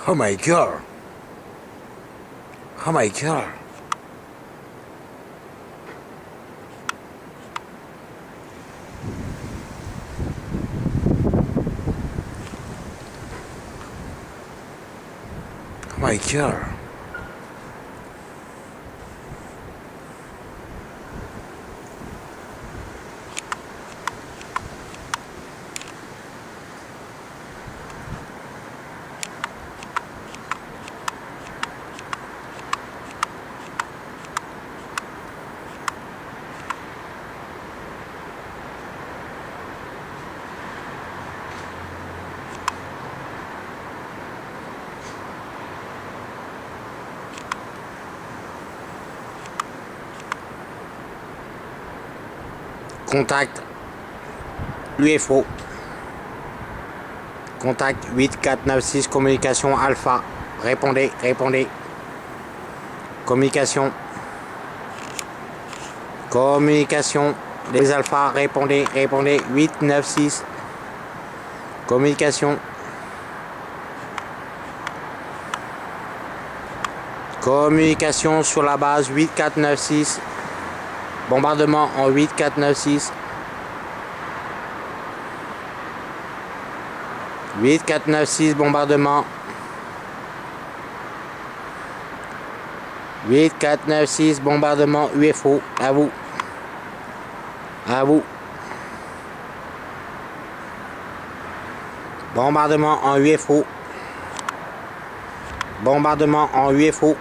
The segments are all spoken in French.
Oh my god. Oh my god. Oh my god. Contact UFO. Contact 8496 communication alpha. Répondez, répondez. Communication. Communication. Les alphas, répondez, répondez. 896. Communication. Communication sur la base 8496. Bombardement en 8496. 8496 bombardement. 8496 bombardement UFO. À vous. À vous. Bombardement en UFO. Bombardement en UFO.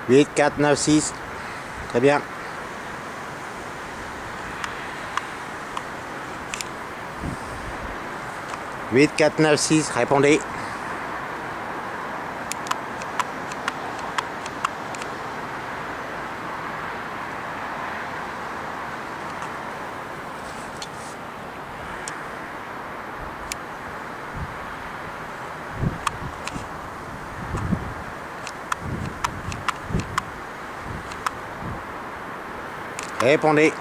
8496. Très bien. 8496, répondez. Répondez.